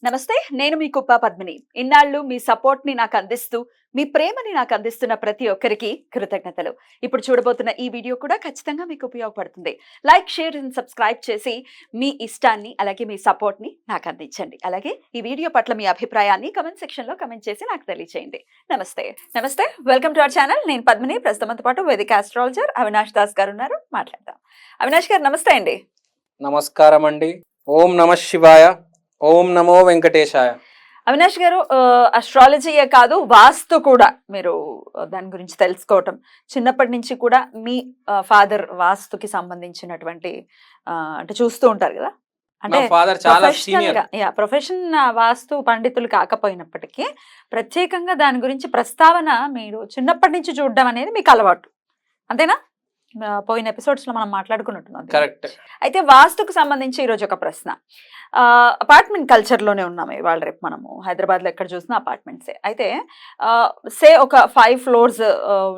నమస్తే. నేను మీ కుప్ప పద్మిని. ఇన్నాళ్ళు మీ సపోర్ట్‌ని నాకందిస్తూ, మీ ప్రేమని నాకందిస్తున్న ప్రతి ఒక్కరికి కృతజ్ఞతలు. ఇప్పుడు చూడబోతున్న ఈ వీడియో కూడా ఖచ్చితంగా మీకు ఉపయోగపడుతుంది. లైక్, షేర్ అండ్ సబ్స్క్రైబ్ చేసి మీ ఇష్టాన్ని, అలాగే మీ సపోర్ట్‌ని నాకందించండి. అలాగే ఈ వీడియో పట్ల మీ అభిప్రాయాన్ని కామెంట్ సెక్షన్‌లో కామెంట్ చేసి నాకు తెలియజేయండి. నమస్తే. నమస్తే. Welcome to our channel. నేను పద్మిని. ప్రస్తుతంతో పాటు వేదిక ఆస్ట్రాలజర్ అవినాష్ దాస్ గారు ఉన్నారు. మాట్లాడదాం. అవినాష్ గారు నమస్తే అండి. నమస్కారం అండి. ఓం నమ శివాయ. ఓం నమో వెంకటేశాయ. అవినాష్ గారు, అస్ట్రాలజీయే కాదు, వాస్తు కూడా మీరు దాని గురించి తెలుసుకోవటం చిన్నప్పటి నుంచి కూడా మీ ఫాదర్ వాస్తుకి సంబంధించినటువంటి అంటే చూస్తూ ఉంటారు కదా. అంటే ఫాదర్ చాలా సీనియర్. ప్రొఫెషన్ వాస్తు పండితులు కాకపోయినప్పటికీ ప్రత్యేకంగా దాని గురించి ప్రస్తావన మీరు చిన్నప్పటి నుంచి చూడడం అనేది మీకు అలవాటు, అంతేనా? పోయిన ఎపిసోడ్స్ లో మనం మాట్లాడుకున్నట్టున్నాం. కరెక్ట్. అయితే వాస్తుకు సంబంధించి ఈరోజు ఒక ప్రశ్న. అపార్ట్మెంట్ కల్చర్ లోనే ఉన్నాము ఇవాళ రేపు. మనము హైదరాబాద్ లో ఎక్కడ చూసినా అపార్ట్మెంట్సే. అయితే సే ఒక 5 floors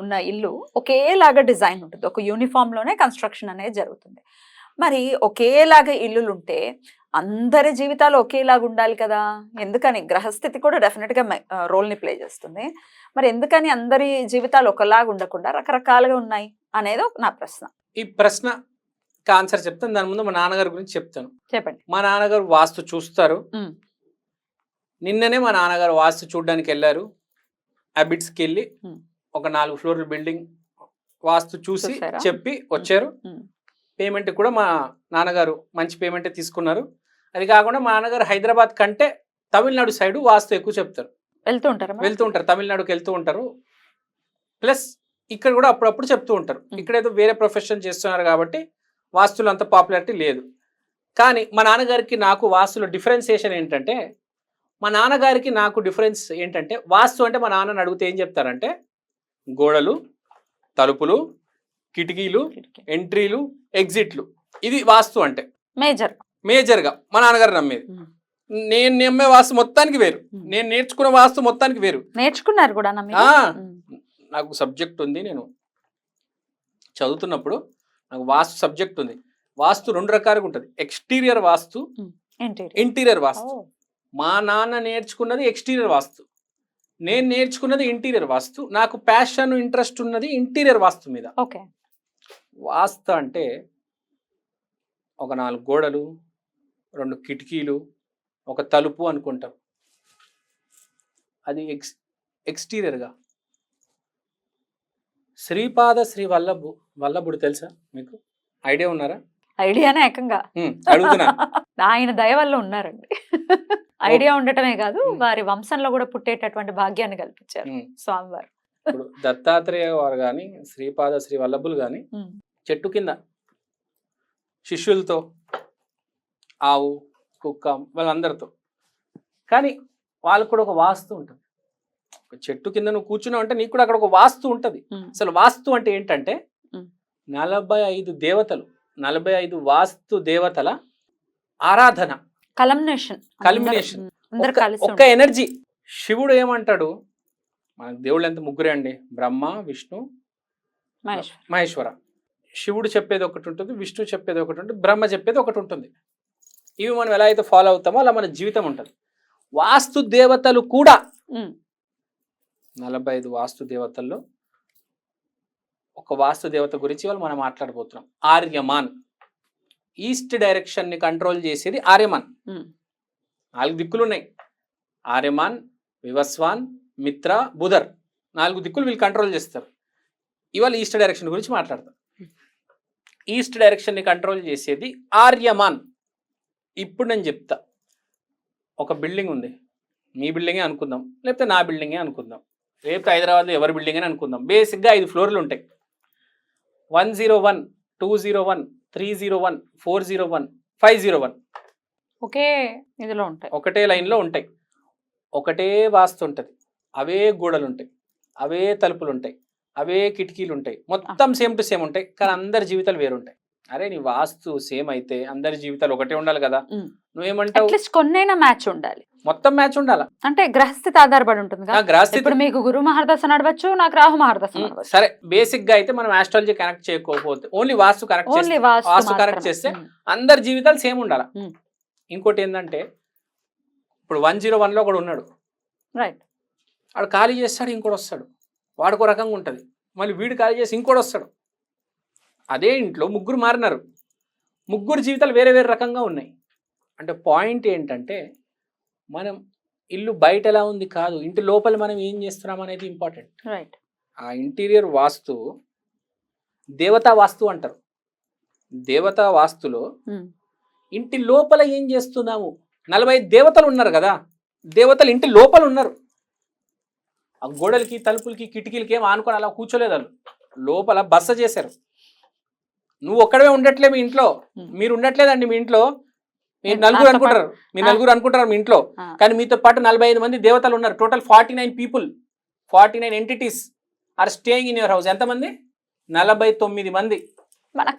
ఉన్న ఇల్లు ఒకేలాగా డిజైన్ ఉంటుంది, ఒక యూనిఫామ్ లోనే కన్స్ట్రక్షన్ అనేది జరుగుతుంది. మరి ఒకేలాగా ఇల్లులు ఉంటే అందరి జీవితాలు ఒకేలాగా ఉండాలి కదా. ఎందుకని? గ్రహస్థితి కూడా డెఫినెట్ గా రోల్ ని ప్లే చేస్తుంది. మరి ఎందుకని అందరి జీవితాలు ఒకలాగా ఉండకుండా రకరకాలుగా ఉన్నాయి అనేది నా ప్రశ్న. ఈ ప్రశ్న ఆన్సర్ చెప్తాను. దాని ముందు మా నాన్నగారి గురించి చెప్తాను. చెప్పండి. మా నాన్నగారు వాస్తు చూస్తారు. నిన్ననే మా నాన్నగారు వాస్తు చూడడానికి వెళ్ళారు. అబిట్స్కి వెళ్ళి ఒక 4 floor బిల్డింగ్ వాస్తు చూసి చెప్పి వచ్చారు. పేమెంట్ కూడా మా నాన్నగారు మంచి పేమెంటే తీసుకున్నారు. అది కాకుండా మా నాన్నగారు హైదరాబాద్ కంటే తమిళనాడు సైడ్ వాస్తు ఎక్కువ చెప్తారు. వెళ్తూ ఉంటారు, తమిళనాడుకి వెళ్తూ ఉంటారు. ప్లస్ ఇక్కడ కూడా అప్పుడప్పుడు చెప్తూ ఉంటారు. ఇక్కడ ఏదో వేరే ప్రొఫెషన్ చేస్తున్నారు కాబట్టి వాస్తులు అంత పాపులారిటీ లేదు. కానీ మా నాన్నగారికి నాకు వాస్తులో డిఫరెన్సియేషన్ ఏంటంటే, మా నాన్నగారికి నాకు డిఫరెన్స్ ఏంటంటే, వాస్తు అంటే మా నాన్నని అడిగితే ఏం చెప్తారంటే, గోడలు, తలుపులు, కిటికీలు, ఎంట్రీలు, ఎగ్జిట్లు, ఇది వాస్తు అంటే మేజర్గా మా నాన్నగారు నమ్మేది. నేను నమ్మే వాస్తు మొత్తానికి వేరు, నేను నేర్చుకున్న వాస్తు మొత్తానికి వేరు. నేర్చుకున్నారు కూడా. నాకు సబ్జెక్ట్ ఉంది, నేను చదువుతున్నప్పుడు నాకు వాస్తు సబ్జెక్ట్ ఉంది. వాస్తు 2 రకాలుగా ఉంటుంది, ఎక్స్టీరియర్ వాస్తు, ఇంటీరియర్ వాస్తు. మా నాన్న నేర్చుకున్నది ఎక్స్టీరియర్ వాస్తు, నేను నేర్చుకున్నది ఇంటీరియర్ వాస్తు. నాకు ప్యాషన్, ఇంట్రెస్ట్ ఉన్నది ఇంటీరియర్ వాస్తు మీద. వాస్తు అంటే ఒక 4 గోడలు, 2 కిటికీలు, ఒక తలుపు అనుకుంటాం. అది ఎక్స్టీరియర్గా. శ్రీపాద శ్రీ వల్లభుడు తెలుసా మీకు? ఐడియా ఉన్నారా? ఐడియానే ఏకంగా అడుగుతున్నా. ఆయన దయ వల్ల ఉన్నారండి. ఐడియా ఉండటమే కాదు, వారి వంశంలో కూడా పుట్టేటటువంటి భాగ్యాన్ని కల్పించారు స్వామివారు. ఇప్పుడు దత్తాత్రేయ వారు కానీ, శ్రీపాద శ్రీ వల్లభులు కానీ చెట్టు కింద శిష్యులతో, ఆవు, కుక్క, వాళ్ళందరితో. కానీ వాళ్ళకు కూడా ఒక వాస్తు ఉంటుంది. ఒక చెట్టు కింద నువ్వు కూర్చున్నావు అంటే నీకు కూడా అక్కడ ఒక వాస్తు ఉంటుంది. అసలు వాస్తు అంటే ఏంటంటే 45 దేవతలు, 45 వాస్తు దేవతల ఆరాధన, కల్మినేషన్, ఒక ఎనర్జీ. శివుడు ఏమంటాడు, మనకు దేవుళ్ళు ఎంత ముగ్గురే అండి, బ్రహ్మ, విష్ణు, మహేశ్వర. శివుడు చెప్పేది ఒకటి ఉంటుంది, విష్ణు చెప్పేది ఒకటి ఉంటుంది, బ్రహ్మ చెప్పేది ఒకటి ఉంటుంది. ఇవి మనం ఎలా అయితే ఫాలో అవుతామో అలా మన జీవితం ఉంటుంది. వాస్తు దేవతలు కూడా 45 వాస్తు దేవతల్లో ఒక వాస్తు దేవత గురించి వాళ్ళు మనం మాట్లాడబోతున్నాం. ఆర్యమాన్. ఈస్ట్ డైరెక్షన్ ని కంట్రోల్ చేసేది ఆర్యమాన్. 4 దిక్కులు ఉన్నాయి. ఆర్యమాన్, వివస్వాన్, మిత్ర, బుధర్, 4 దిక్కులు వీళ్ళు కంట్రోల్ చేస్తారు. ఇవాళ ఈస్ట్ డైరెక్షన్ గురించి మాట్లాడతాం. ఈస్ట్ డైరెక్షన్ ని కంట్రోల్ చేసేది ఆర్యమాన్. ఇప్పుడు నేను చెప్తా. ఒక బిల్డింగ్ ఉంది, మీ బిల్డింగే అనుకుందాం, లేకపోతే నా బిల్డింగే అనుకుందాం, లేకపోతే హైదరాబాద్లో ఎవరి బిల్డింగ్ అని అనుకుందాం. బేసిక్గా 5 floorలు ఉంటాయి. 101, 201, 301, 401, 501 ఒకే ఇదిలో ఉంటాయి, ఒకటే లైన్లో ఉంటాయి. ఒకటే వాస్తు ఉంటుంది. అవే గోడలు ఉంటాయి, అవే తలుపులు ఉంటాయి, అవే కిటికీలు ఉంటాయి, మొత్తం సేమ్ టు సేమ్ ఉంటాయి. కానీ అందరి జీవితాలు వేరుంటాయి. అరే నీ వాస్తు సేమ్ అయితే అందరి జీవితాలు ఒకటే ఉండాలి కదా. నువ్వేమంటావు? కొన్నైనా మ్యాచ్ ఉండాలి, మొత్తం మ్యాచ్ ఉండాలి. అంటే గ్రహస్థితి ఆధారపడి ఉంటుంది కదా. ఇప్పుడు మీకు గురు మహర్దశ నడవచ్చు, నాకు రాహు మహర్దశ నడవచ్చు. సరే, బేసిక్ గా అయితే మనం ఆస్ట్రాలజీ కనెక్ట్ చేయకపోతే ఓన్లీ వాస్తు కనెక్ట్ చేస్తే అందరి జీవితాలు సేమ్ ఉండాలి. ఇంకోటి ఏంటంటే ఇప్పుడు 101లో కూడా ఉన్నాడు, రైట్. వాడు ఖాళీ చేస్తాడు, ఇంకోటి వస్తాడు, వాడికో రకంగా ఉంటుంది, మళ్ళీ వీడు ఖాళీ చేసి ఇంకోటి వస్తాడు. అదే ఇంట్లో ముగ్గురు మారినారు, ముగ్గురు జీవితాలు వేరే వేరే రకంగా ఉన్నాయి. అంటే పాయింట్ ఏంటంటే మనం ఇల్లు బయట ఎలా ఉంది కాదు, ఇంటి లోపల మనం ఏం చేస్తున్నాం అనేది ఇంపార్టెంట్. రైట్. ఆ ఇంటీరియర్ వాస్తు దేవతా వాస్తు అంటారు. దేవతా వాస్తులో ఇంటి లోపల ఏం చేస్తున్నాము, 45 దేవతలు ఉన్నారు కదా, దేవతలు ఇంటి లోపల ఉన్నారు. ఆ గోడలకి తలుపులకి కిటికీలకి ఏం ఆనుకొని అలా కూర్చోలేదు, వాళ్ళు లోపల బస చేశారు. నువ్వు ఒక్కడమే ఉండట్లే మీ ఇంట్లో, మీరు ఉండట్లేదండి మీ ఇంట్లో, మీరు నలుగురు అనుకుంటారు, మీ ఇంట్లో, కానీ మీతో పాటు 45 మంది దేవతలు ఉన్నారు. Total 49 people, 49 entities are staying in your house. ఎంతమంది? 49 మంది. మనకు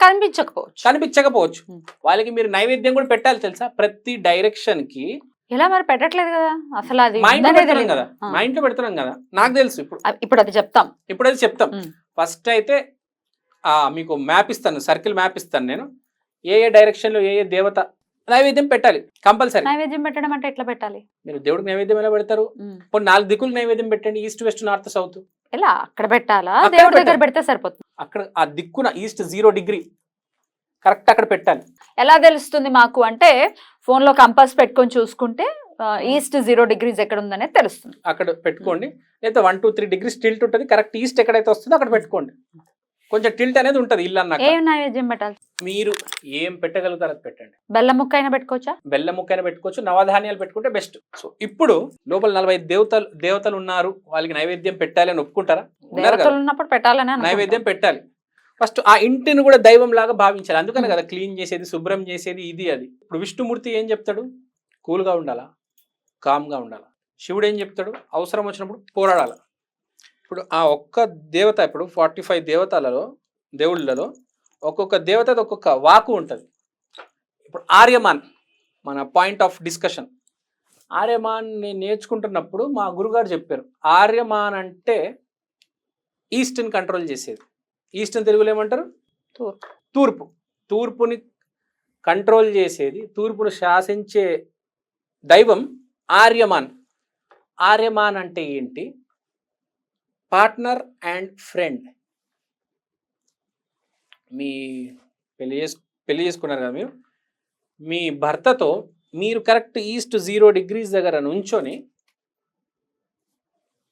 కనిపించకపోవచ్చు. వాళ్ళకి మీరు నైవేద్యం కూడా పెట్టాలి తెలుసా, ప్రతి డైరెక్షన్ కి. ఎలా మరి పెట్టట్లేదు కదా అసలు, అది మా ఇంట్లో పెడుతున్నాం కదా, మా ఇంట్లో పెడుతున్నాం కదా, నాకు తెలుసు. ఇప్పుడు అది చెప్తాం. ఫస్ట్ అయితే మీకు మ్యాప్ ఇస్తాను, సర్కిల్ మ్యాప్ ఇస్తాను నేను, ఏ డైరెక్షన్ లో ఏ దేవత నైవేద్యం పెట్టాలి కంపల్సరీ. నైవేద్యం పెట్టడం అంటే ఎట్లా పెట్టాలి? మీరు దేవుడికి నైవేద్యం ఎలా పెడతారు? 4 దిక్కులు నైవేద్యం పెట్టండి, ఈస్ట్ వెస్ట్ నార్త్ సౌత్. ఎలా అక్కడ పెట్టాలా, దేవుడి దగ్గర పెడితే సరిపోతుంది? అక్కడ ఆ దిక్కున ఈస్ట్ 0 డిగ్రీ కరెక్ట్ అక్కడ పెట్టాలి. ఎలా తెలుస్తుంది మాకు అంటే, ఫోన్ లో కంపాస్ పెట్టుకొని చూసుకుంటే ఈస్ట్ 0 డిగ్రీస్ ఎక్కడ ఉందనేది తెలుస్తుంది. అక్కడ పెట్టుకోండి. లేదా 1, 2, 3 డిగ్రీస్ టిల్ట్ ఉంటుంది, కరెక్ట్ ఈస్ట్ ఎక్కడైతే వస్తుందో అక్కడ పెట్టుకోండి. కొంచెం టిల్ట్ అనేది ఉంటుంది ఇల్లు అన్నాక. ఏం నైవేద్యం పెట్టాలి? మీరు ఏం పెట్టగలుగుతారో అది పెట్టండి. బెల్లం ముక్క అయినా పెట్టుకోవచ్చా? బెల్లం ముక్క అయినా పెట్టుకోవచ్చు, నవధాన్యాలు పెట్టుకుంటే బెస్ట్. సో ఇప్పుడు లోపల 45 దేవతలు ఉన్నారు, వాళ్ళకి నైవేద్యం పెట్టాలి అని ఒప్పుకుంటారా? ఉన్నప్పుడు పెట్టాలని నైవేద్యం పెట్టాలి. ఫస్ట్ ఆ ఇంటిని కూడా దైవం లాగా భావించాలి. అందుకనే కదా క్లీన్ చేసేది, శుభ్రం చేసేది, ఇది అది. ఇప్పుడు విష్ణుమూర్తి ఏం చెప్తాడు? కూల్గా ఉండాలా, కామ్గా ఉండాలా. శివుడు ఏం చెప్తాడు? అవసరం వచ్చినప్పుడు పోరాడాలి. ఇప్పుడు ఆ ఒక్క దేవత, ఇప్పుడు 45 దేవతలలో, దేవుళ్ళలో ఒక్కొక్క దేవత ఒక్కొక్క వాకు ఉంటుంది. ఇప్పుడు ఆర్యమాన్ మన పాయింట్ ఆఫ్ డిస్కషన్. ఆర్యమాన్ నేను నేర్చుకుంటున్నప్పుడు మా గురుగారు చెప్పారు, ఆర్యమాన్ అంటే ఈస్ట్ని కంట్రోల్ చేసేది. ఈస్ట్ని తెలుగులో ఏమంటారు? తూర్పు. తూర్పుని కంట్రోల్ చేసేది, తూర్పును శాసించే దైవం ఆర్యమాన్. ఆర్యమాన్ అంటే ఏంటి? Partner and friend. మీ పెళ్లి చేసుకున్నారు కదా మీరు, మీ భర్తతో మీరు కరెక్ట్ ఈస్ట్ 0 డిగ్రీస్ దగ్గర నుంచొని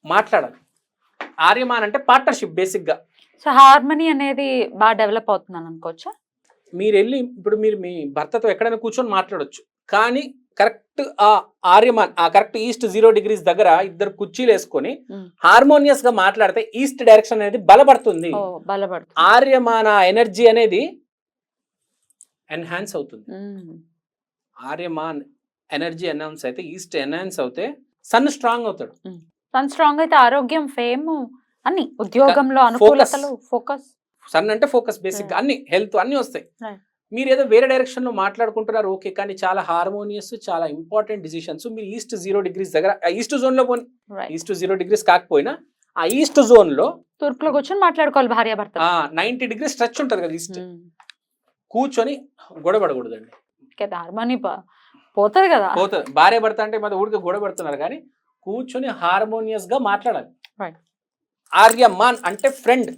మాట్లాడాలి. ఆర్యమాన్ అంటే పార్ట్నర్షిప్ బేసిక్గా. సో హార్మనీ అనేది బాగా డెవలప్ అవుతుందని అనుకోవచ్చా? మీరు వెళ్ళి ఇప్పుడు మీరు మీ భర్తతో ఎక్కడైనా కూర్చొని మాట్లాడొచ్చు, కానీ కరెక్ట్ ఆ ఆర్యమాన్ ఆ కరెక్ట్ ఈస్ట్ 0 డిగ్రీస్ దగ్గర ఇద్దరు కుర్చీలు వేసుకొని హార్మోనియస్ గా మాట్లాడితే ఈస్ట్ డైరెక్షన్ అనేది బలపడుతుంది. ఆర్యమాన్ ఎనర్జీ అనేది ఎన్హాన్స్ అవుతుంది. ఆర్యమాన్ ఎనర్జీ ఎన్హాన్స్ అయితే, ఈస్ట్ ఎన్హాన్స్ అవుతే సన్ స్ట్రాంగ్ అవుతాడు. సన్ స్ట్రాంగ్ అయితే ఆరోగ్యం, ఫేమ్, అన్ని ఉద్యోగంలో అనుకూలతలు, ఫోకస్. సన్ అంటే ఫోకస్ బేసిక్, అన్ని హెల్త్ అన్ని వస్తాయి. మీరు ఏదో వేరే డైరెక్షన్ లో మాట్లాడుకుంటున్నారు ఓకే, కానీ చాలా హార్మోనియస్, చాలా ఇంపార్టెంట్ డిసిషన్స్ మీరు ఈస్ట్ 0 డిగ్రీస్ దగ్గర, ఈస్ట్ జోన్ లో పోనీ, ఈస్ట్ 0 డిగ్రీస్ కాకపోయినా ఆ ఈస్ట్ జోన్ లో తూర్పులో కూర్చొని మాట్లాడుకోవాలి భార్య భర్త. 90 డిగ్రీస్ స్ట్రెచ్ ఉంటుంది కదా ఈస్ట్, కూర్చొని గొడవపడకూడదండి. హార్మోని పోతుంది కదా, పోతుంది. భార్య భర్త అంటే మన ఊరికి గొడవపడుతున్నారు, కానీ కూర్చొని హార్మోనియస్ గా మాట్లాడాలి. ఆర్యమాన్ అంటే ఫ్రెండ్,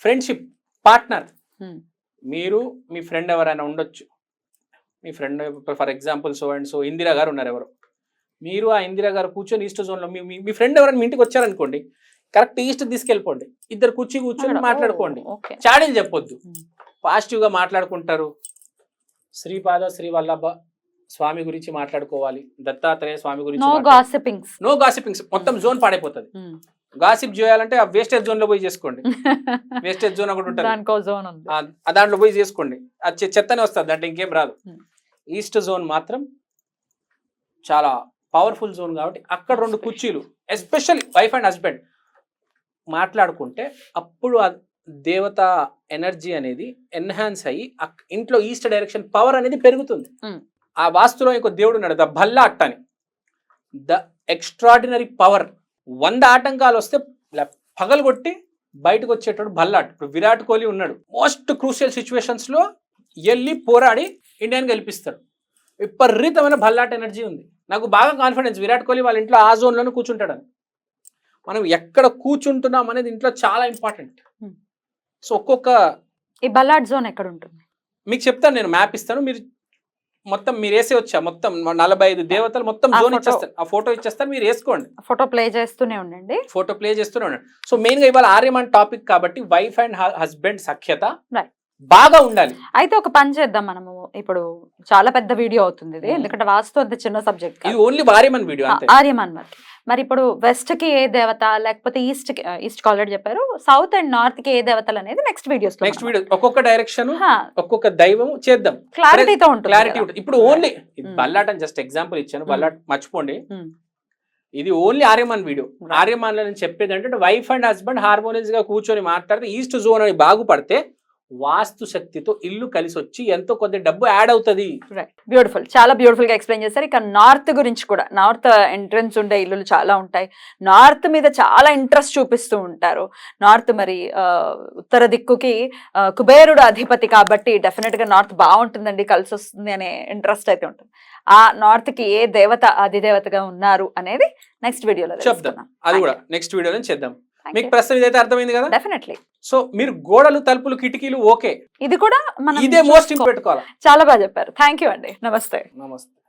ఫ్రెండ్షిప్, పార్ట్నర్. మీరు మీ ఫ్రెండ్ ఎవరైనా ఉండొచ్చు, మీ friend for example so and so Indira గారు ఉన్నారు ఎవరు, మీరు ఆ ఇందిరా గారు కూర్చొని ఈస్ట్ జోన్లో మీ ఫ్రెండ్ ఎవరైనా మీ ఇంటికి వచ్చారనుకోండి, కరెక్ట్ ఈస్ట్ తీసుకెళ్ళిపోండి, ఇద్దరు కూర్చొని మాట్లాడుకోండి. చాడీలు చెప్పొద్దు, పాజిటివ్గా మాట్లాడుకుంటారు. శ్రీపాద శ్రీ వల్లభ స్వామి గురించి మాట్లాడుకోవాలి, దత్తాత్రేయ స్వామి గురించి. నో గాసిపింగ్స్. మొత్తం జోన్ పాడైపోతుంది. గాసిప్ చేయాలంటే ఆ వేస్టేజ్ జోన్ లో పోయి చేసుకోండి. వేస్టేజ్ జోన్ ఒకటి ఉంటుంది, దాంట్లో పోయి చేసుకోండి, అది చెత్తనే వస్తుంది, అంటే ఇంకేం రాదు. ఈస్ట్ జోన్ మాత్రం చాలా పవర్ఫుల్ జోన్ కాబట్టి అక్కడ 2 కుర్చీలు, ఎస్పెషల్లీ వైఫ్ అండ్ హస్బెండ్ మాట్లాడుకుంటే అప్పుడు ఆ దేవత ఎనర్జీ అనేది ఎన్హాన్స్ అయ్యి ఇంట్లో ఈస్ట్ డైరెక్షన్ పవర్ అనేది పెరుగుతుంది. ఆ వాస్తులో ఇంకో దేవుడు ఉన్నాడు, ద భల్లాట్ అని, ద ఎక్స్ట్రాడినరీ పవర్. 100 ఆటంకాలు వస్తే పగలగొట్టి బయటకు వచ్చేటప్పుడు భల్లాట్. ఇప్పుడు విరాట్ కోహ్లీ ఉన్నాడు, మోస్ట్ క్రూషియల్ సిచ్యువేషన్స్ లో వెళ్ళి పోరాడి ఇండియాని గెలిపిస్తాడు. విపరీతమైన భల్లాట్ ఎనర్జీ ఉంది. నాకు బాగా కాన్ఫిడెన్స్ విరాట్ కోహ్లీ వాళ్ళ ఇంట్లో ఆ జోన్లోనే కూర్చుంటాడని. మనం ఎక్కడ కూర్చుంటున్నాం అనేది ఇంట్లో చాలా ఇంపార్టెంట్. సో ఒక్కొక్క ఈ బల్లాడ్ జోన్ ఎక్కడ ఉంటుంది మీకు చెప్తాను, నేను మ్యాప్ ఇస్తాను, మీరు మొత్తం మీరు వేసే వచ్చా మొత్తం 45 దేవతలు మొత్తం జోన్ ఇచ్చేస్తారు, ఆ ఫోటో ఇచ్చేస్తారు, మీరు వేసుకోండి. ఫోటో ప్లే చేస్తూనే ఉండండి, ఫోటో ప్లే చేస్తూనే ఉండండి. సో మెయిన్ గా ఇవాళ ఆర్యమాన్ టాపిక్ కాబట్టి వైఫ్ అండ్ హస్బెండ్ సఖ్యత బాగా ఉండాలి. అయితే ఒక పని చేద్దాం మనము, ఇప్పుడు చాలా పెద్ద వీడియో అవుతుంది ఇది, ఎందుకంటే వాస్తు అంత చిన్న సబ్జెక్ట్, ఇది ఓన్లీ ఆర్యమాన్ వీడియో. ఆర్యమాన్ మరి ఇప్పుడు వెస్ట్ కి ఏ దేవత, లేకపోతే ఈస్ట్ ఆల్రెడీ చెప్పారు, సౌత్ అండ్ నార్త్ కి ఏ దేవతలు అనేది నెక్స్ట్ వీడియో ఒక్కొక్క డైరెక్షన్ ఒక్కొక్క దైవం చేద్దాం, క్లారిటీతో ఉంటుంది, క్లారిటీ ఉంటుంది. ఇప్పుడు ఓన్లీ బల్లాట్ అని జస్ట్ ఎగ్జాంపుల్ ఇచ్చాను, బల్లాట్ మర్చిపోండి, ఇది ఓన్లీ ఆర్యమాన్ వీడియో. ఆర్యమాన్ లో నేను చెప్పేది అంటే వైఫ్ అండ్ హస్బెండ్ హార్మోనియస్ గా కూర్చొని మాట్లాడితే ఈస్ట్ జోన్ అని బాగుపడితే వాస్తు శక్తితో ఇల్లు కలిసి వచ్చి ఎంతో కొద్ది డబ్బు యాడ్ అవుతుంది. బ్యూటిఫుల్, చాలా బ్యూటిఫుల్ గా ఎక్స్ప్లెయిన్ చేశారు. ఇక నార్త్ గురించి కూడా, నార్త్ ఎంట్రన్స్ ఉండే ఇల్లులు చాలా ఉంటాయి, నార్త్ మీద చాలా ఇంట్రెస్ట్ చూపిస్తూ ఉంటారు. నార్త్ మరి ఉత్తర దిక్కుకి కుబేరుడు అధిపతి కాబట్టి డెఫినెట్ గా నార్త్ బాగుంటుందండి, కలిసి వస్తుంది అనే ఇంట్రెస్ట్ అయితే ఉంటుంది. ఆ నార్త్ కి ఏ దేవత అధిదేవతగా ఉన్నారు అనేది నెక్స్ట్ వీడియోలో చెప్తాం, అది కూడా నెక్స్ట్ వీడియోలో చేద్దాం. మీకు ప్రశ్న ఇదైతే అర్థమైంది కదా? డెఫినెట్లీ. సో మీరు గోడలు, తలుపులు, కిటికీలు ఓకే, ఇది కూడా మనం ఇదే మోస్ట్ ఇంపార్టెంట్. చాలా బాగా చెప్పారు. థ్యాంక్ యూ అండి. నమస్తే. నమస్తే.